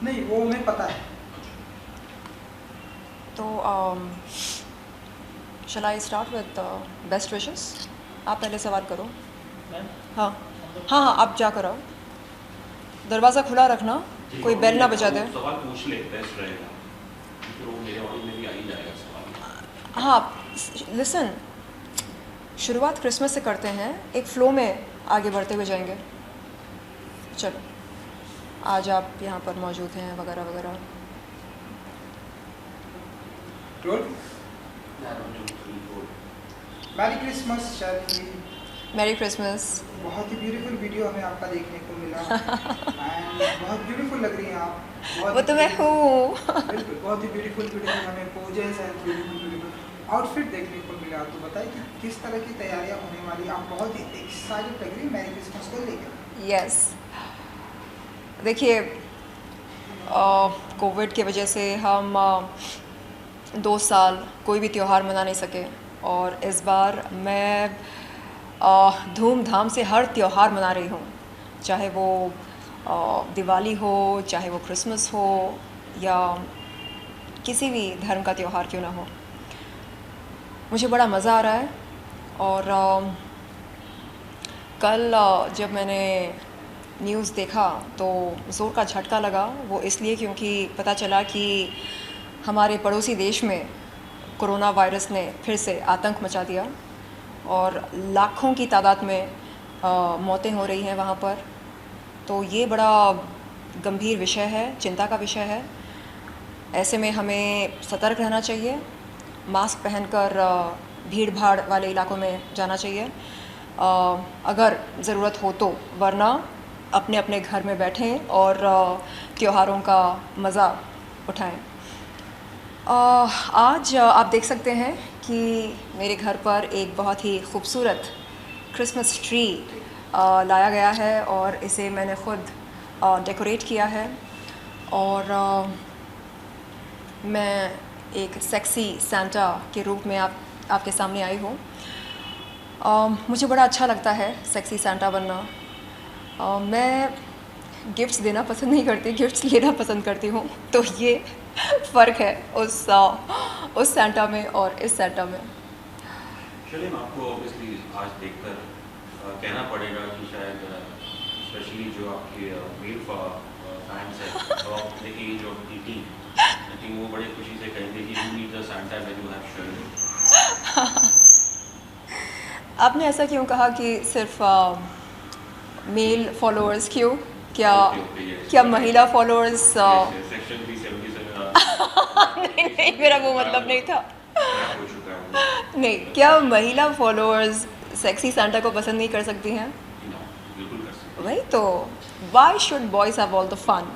नहीं, वो हमें पता है। तो shall I start with best wishes. आप पहले सवाल करो। हाँ हाँ हाँ, आप जा कर आओ, दरवाज़ा खुला रखना, कोई बेल ना बजा दे। सवाल पूछ ले, बेस्ट रहेगा, फिर वो मेरे ऑडियो में भी आ ही जाएगा सवाल। हाँ लिसन, शुरुआत क्रिसमस से करते हैं, एक फ़्लो में आगे बढ़ते हुए जाएंगे। चलो, आज आप यहाँ पर मौजूद हैं वगैरह वगैरह। मैरी क्रिसमस शादी। Merry Christmas. बहुत ही ब्यूटीफुल वीडियो हमें आपका देखने को मिला। एंड बहुत ब्यूटीफुल लग रही हैं आप। वो तो मैं हूँ। बिल्कुल, बहुत ही ब्यूटीफुल हमें पोजेस एंड ब्यूटीफुल आउटफिट देखने को मिला। तो बताइए कि किस तरह की तैयारियां होने वाली, आप बहुत ही एक्साइटेड लग रही हैं मैरी क्रिसमस को लेकर। यस, देखिए कोविड की वजह से हम 2 साल कोई भी त्यौहार मना नहीं सके, और इस बार मैं धूमधाम से हर त्यौहार मना रही हूँ, चाहे वो दिवाली हो, चाहे वो क्रिसमस हो, या किसी भी धर्म का त्यौहार क्यों ना हो। मुझे बड़ा मज़ा आ रहा है। और कल जब मैंने न्यूज़ देखा तो ज़ोर का झटका लगा। वो इसलिए क्योंकि पता चला कि हमारे पड़ोसी देश में कोरोना वायरस ने फिर से आतंक मचा दिया, और लाखों की तादाद में मौतें हो रही हैं वहाँ पर। तो ये बड़ा गंभीर विषय है, चिंता का विषय है। ऐसे में हमें सतर्क रहना चाहिए, मास्क पहनकर भीड़ भाड़ वाले इलाकों में जाना चाहिए अगर ज़रूरत हो तो, वरना अपने अपने घर में बैठें और त्योहारों का मज़ा उठाएं। आज आप देख सकते हैं कि मेरे घर पर एक बहुत ही खूबसूरत क्रिसमस ट्री लाया गया है, और इसे मैंने ख़ुद डेकोरेट किया है। और मैं एक सेक्सी सांता के रूप में आपके सामने आई हूँ। मुझे बड़ा अच्छा लगता है सेक्सी सांता बनना। मैं गिफ्ट्स देना पसंद नहीं करती, गिफ्ट्स लेना पसंद करती हूँ। तो ये फ़र्क है उस सांता में और इस सांता में। चलिए, आपको ऑब्वियसली आज देखकर कहना पड़ेगा कि शायद स्पेशली जो आपके मेल फैंस हैं, तो आप देखिए जो आपकी टीम, आई थिंक वो बड़े खुशी से कहेंगे कि you need the Santa when you have shirt. आपने ऐसा क्यों कहा कि सिर्फ मेल फॉलोअर्स? क्यों, क्या महिला फॉलोअर्स? सेक्शन 377 नहीं नहीं, मेरा वो मतलब नहीं था। नहीं, क्या महिला फॉलोअर्स सेक्सी सांता को पसंद नहीं कर सकती हैं? बिल्कुल कर सकते। वही तो, why should boys have all the fun?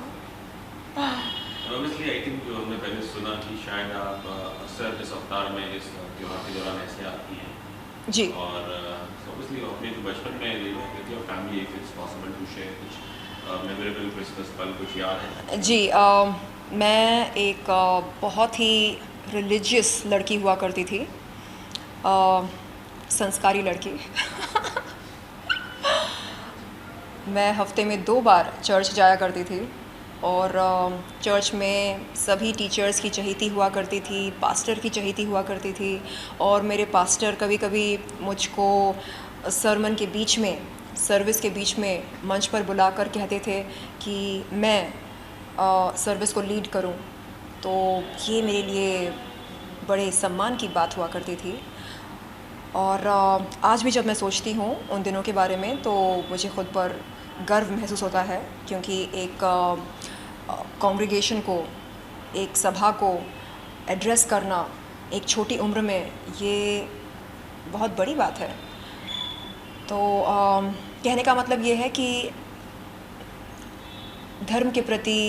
Obviously I think जो हमने पहले सुना कि शायद आप अक्सर इस अवतार में इस त्योहार के दौरान ऐसे आती हैं जी। और ऑब्वियसली अपने जो बचपन में with your family if it's possible to share कुछ मेमोरेबल क्रिसमस पल कुछ याद है? जी, मैं एक बहुत ही रिलीजियस लड़की हुआ करती थी, संस्कारी लड़की। मैं हफ्ते में 2 बार चर्च जाया करती थी और चर्च में सभी टीचर्स की चहेती हुआ करती थी, पास्टर की चहेती हुआ करती थी और मेरे पास्टर कभी कभी मुझको सरमन के बीच में, सर्विस के बीच में मंच पर बुलाकर कहते थे कि मैं सर्विस को लीड करूं। तो ये मेरे लिए बड़े सम्मान की बात हुआ करती थी और आज भी जब मैं सोचती हूँ उन दिनों के बारे में तो मुझे ख़ुद पर गर्व महसूस होता है, क्योंकि एक कॉन्ग्रीगेशन को, एक सभा को एड्रेस करना एक छोटी उम्र में, ये बहुत बड़ी बात है। तो कहने का मतलब ये है कि धर्म के प्रति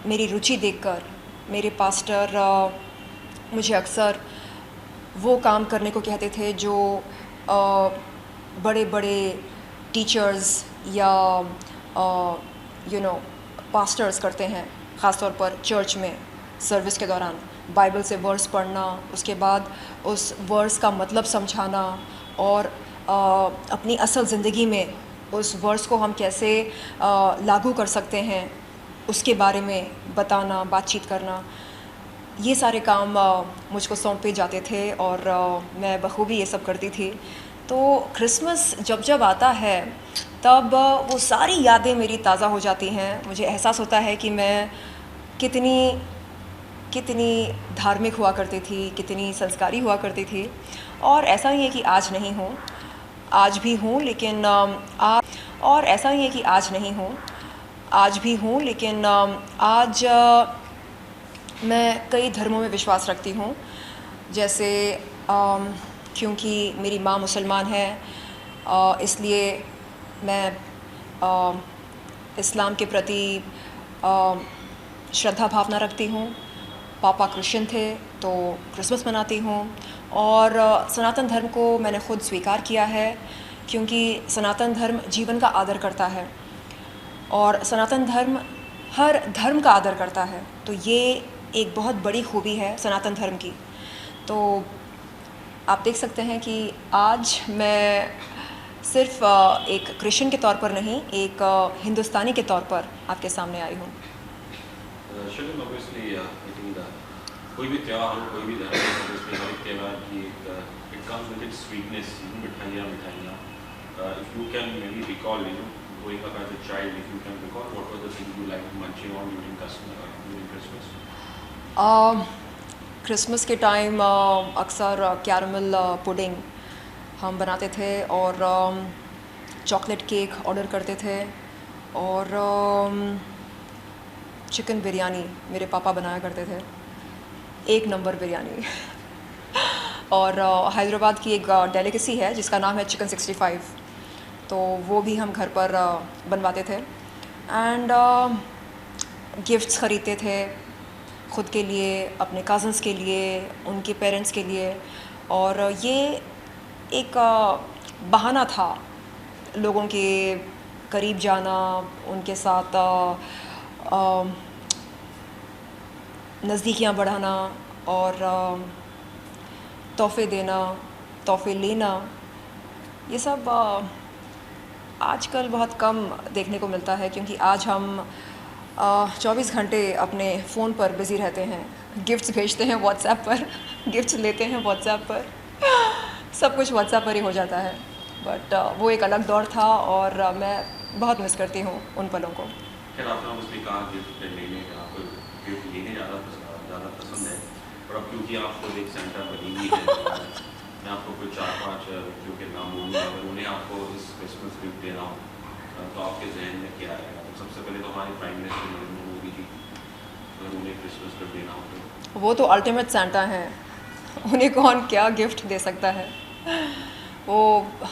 मेरी रुचि देखकर मेरे पास्टर मुझे अक्सर वो काम करने को कहते थे जो बड़े बड़े टीचर्स या पास्टर्स करते हैं, ख़ास तौर पर चर्च में सर्विस के दौरान बाइबल से वर्स पढ़ना, उसके बाद उस वर्स का मतलब समझाना और अपनी असल ज़िंदगी में उस वर्स को हम कैसे लागू कर सकते हैं उसके बारे में बताना, बातचीत करना। ये सारे काम मुझको सौंपे जाते थे और मैं बखूबी ये सब करती थी। तो क्रिसमस जब जब आता है तब वो सारी यादें मेरी ताज़ा हो जाती हैं। मुझे एहसास होता है कि मैं कितनी धार्मिक हुआ करती थी, कितनी संस्कारी हुआ करती थी। और ऐसा ही है कि आज नहीं हूँ, आज भी हूँ, लेकिन और ऐसा ही है कि आज नहीं हूँ, आज भी हूँ, लेकिन आज मैं कई धर्मों में विश्वास रखती हूँ। जैसे क्योंकि मेरी माँ मुसलमान है, इसलिए मैं इस्लाम के प्रति श्रद्धा भावना रखती हूँ। पापा क्रिश्चियन थे तो क्रिसमस मनाती हूँ और सनातन धर्म को मैंने ख़ुद स्वीकार किया है, क्योंकि सनातन धर्म जीवन का आदर करता है और सनातन धर्म हर धर्म का आदर करता है। तो ये एक बहुत बड़ी खूबी है सनातन धर्म की। तो आप देख सकते हैं कि आज मैं सिर्फ एक क्रिश्चियन के तौर पर नहीं, एक हिंदुस्तानी के तौर पर आपके सामने आई हूँ। शर्लिन, ऑब्वियसली कोई भी त्यौहार हो, कोई भी धर्म हो, ऑब्वियसली हर एक त्यौहार की it comes with its sweetness, मिठाइयाँ। If you can maybe recall, growing up as a child, if you can recall, what were the things you liked munching on during Christmas? Christmas के time अक्सर caramel pudding हम बनाते थे और chocolate cake order करते थे और chicken biryani मेरे पापा बनाया करते थे, 1 नंबर बिरयानी। और हैदराबाद की एक डेलिकेसी है जिसका नाम है चिकन 65, तो वो भी हम घर पर बनवाते थे। एंड गिफ्ट्स ख़रीदते थे ख़ुद के लिए, अपने कज़न्स के लिए, उनके पेरेंट्स के लिए। और ये एक बहाना था लोगों के करीब जाना, उनके साथ नज़दीकियाँ बढ़ाना और तोहफ़े देना, तोहफ़े लेना। ये सब आजकल बहुत कम देखने को मिलता है, क्योंकि आज हम 24 घंटे अपने फ़ोन पर बिज़ी रहते हैं। गिफ्ट्स भेजते हैं व्हाट्सएप पर, गिफ्ट्स लेते हैं व्हाट्सएप पर, सब कुछ व्हाट्सएप पर ही हो जाता है। बट वो एक अलग दौर था और मैं बहुत मिस करती हूँ उन पलों को। खैर, आपने मुझे कहा गिफ्ट लेने का, आपको गिफ्ट लेने ज़्यादा पसंद है, और अब क्योंकि आपको एक सेंटर बनी हुई है, मैं आपको कुछ 4-5 व्यक्तियों के नाम बोलूँगा, अगर उन्हें आपको इस क्रिसमस गिफ्ट देना हो तो आपके जहन में क्या आएगा? तो सबसे पहले तो हमारे प्राइम मिनिस्टर नरेंद्र मोदी जी, अगर उन्हें क्रिसमस गिफ्ट देना हो तो? वो तो अल्टीमेट सेंटा हैं, उन्हें कौन क्या गिफ्ट दे सकता है। वो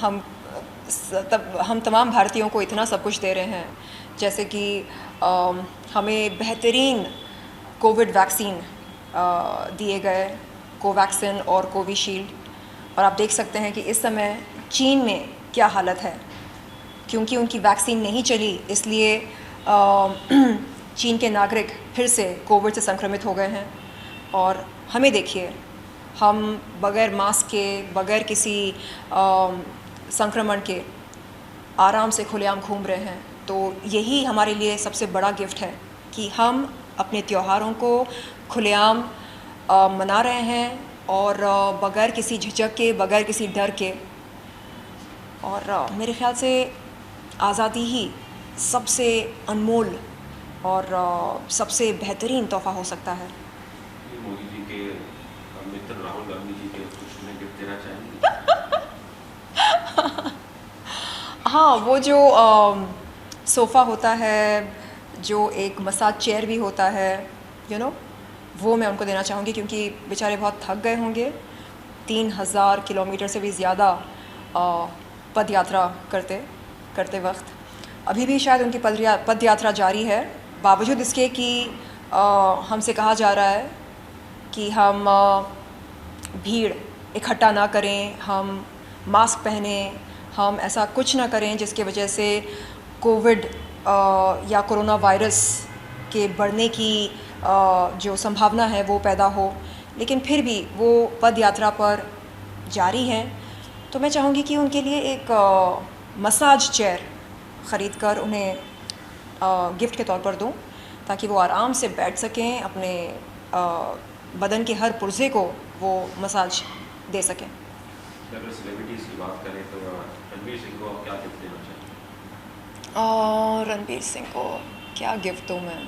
हम तमाम भारतीयों को इतना सब कुछ दे रहे हैं, जैसे कि हमें बेहतरीन कोविड वैक्सीन दिए गए, कोवैक्सिन और कोविशील्ड। और आप देख सकते हैं कि इस समय चीन में क्या हालत है, क्योंकि उनकी वैक्सीन नहीं चली इसलिए चीन के नागरिक फिर से कोविड से संक्रमित हो गए हैं। और हमें देखिए, हम बगैर मास्क के, बगैर किसी संक्रमण के आराम से खुलेआम घूम रहे हैं। तो यही हमारे लिए सबसे बड़ा गिफ्ट है कि हम अपने त्योहारों को खुलेआम मना रहे हैं और बगैर किसी झिझक के, बगैर किसी डर के। और मेरे ख्याल से आज़ादी ही सबसे अनमोल और सबसे बेहतरीन तोहफ़ा हो सकता है। मोदी जी के मित्र राहुल गांधी जी के कुछ में गिफ्ट देना चाहेंगे? हाँ, वो जो सोफ़ा होता है, जो एक मसाज चेयर भी होता है, वो मैं उनको देना चाहूँगी, क्योंकि बेचारे बहुत थक गए होंगे 3000 किलोमीटर से भी ज़्यादा पद यात्रा करते वक्त। अभी भी शायद उनकी पद यात्रा जारी है, बावजूद इसके कि हमसे कहा जा रहा है कि हम भीड़ इकट्ठा ना करें, हम मास्क पहने, हम ऐसा कुछ ना करें जिसकी वजह से कोविड या कोरोना वायरस के बढ़ने की जो संभावना है वो पैदा हो। लेकिन फिर भी वो पद यात्रा पर जारी हैं। तो मैं चाहूँगी कि उनके लिए एक मसाज चेयर ख़रीद कर उन्हें गिफ्ट के तौर पर दूं, ताकि वो आराम से बैठ सकें, अपने बदन के हर पुर्जे को वो मसाज दे सकें। अगर सेलिब्रिटीज़ की बात करें तो रणवीर सिंह को आप क्या गिफ्ट देना चाहेंगे? और रणवीर सिंह को क्या गिफ्ट दूँ मैं?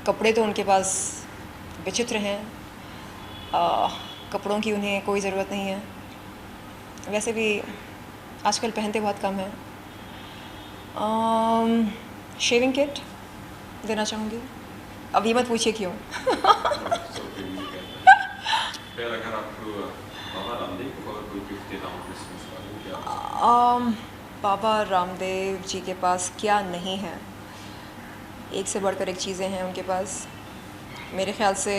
कपड़े तो उनके पास विचित्र हैं, कपड़ों की उन्हें कोई ज़रूरत नहीं है, वैसे भी आजकल पहनते बहुत कम हैं। शेविंग किट देना चाहूँगी। अब ये मत पूछिए क्यों। फिर अगर आपको बाबा रामदेव को अगर कोई गिफ्ट देना हो क्रिसमस का, वो क्या? बाबा रामदेव जी के पास क्या नहीं है, एक से बढ़कर एक चीज़ें हैं उनके पास। मेरे ख्याल से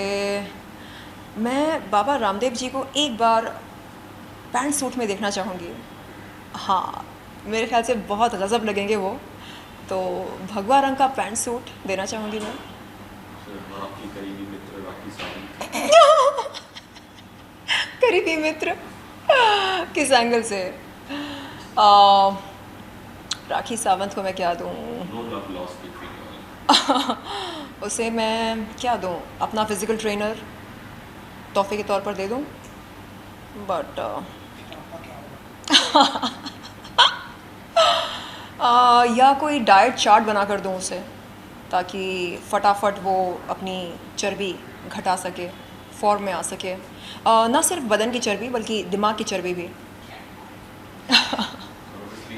मैं बाबा रामदेव जी को एक बार पैंट सूट में देखना चाहूँगी। हाँ, मेरे ख्याल से बहुत गज़ब लगेंगे वो। तो भगवा रंग का पैंट सूट देना चाहूँगी मैं। आपकी करीबी मित्र राखी सावंत। करीबी मित्र किस एंगल से? राखी सावंत को मैं क्या दूँ? उसे मैं क्या दूँ? अपना फिज़िकल ट्रेनर तोहफे के तौर पर दे दूँ, बट या कोई डाइट चार्ट बना कर दूँ उसे, ताकि फटाफट वो अपनी चर्बी घटा सके, फॉर्म में आ सके। ना सिर्फ बदन की चर्बी बल्कि दिमाग की चर्बी भी।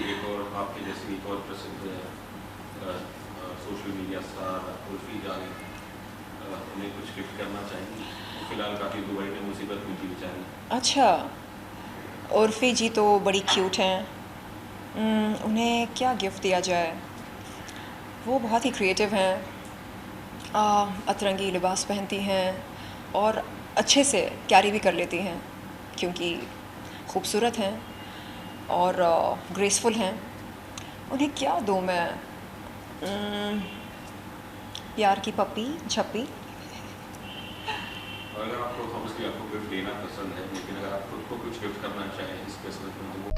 एक और आपके जैसे एक और प्रसिद्ध social media star Urfi Javed, उन्हें कुछ गिफ्ट करना चाहिए? फिलहाल काफ़ी दुबई में मुसीबत में थी बेचारी। अच्छा, उर्फी जी तो बड़ी क्यूट हैं, उन्हें क्या गिफ्ट दिया जाए? वो बहुत ही क्रिएटिव हैं, अतरंगी लिबास पहनती हैं और अच्छे से कैरी भी कर लेती हैं, क्योंकि खूबसूरत हैं और ग्रेसफुल हैं। उन्हें क्या दूँ मैं? प्यार की पप्पी झप्पी। अगर आपको गिफ्ट देना पसंद है, लेकिन अगर आप खुद को कुछ गिफ्ट करना चाहें इस क्रिसमस में, तो वो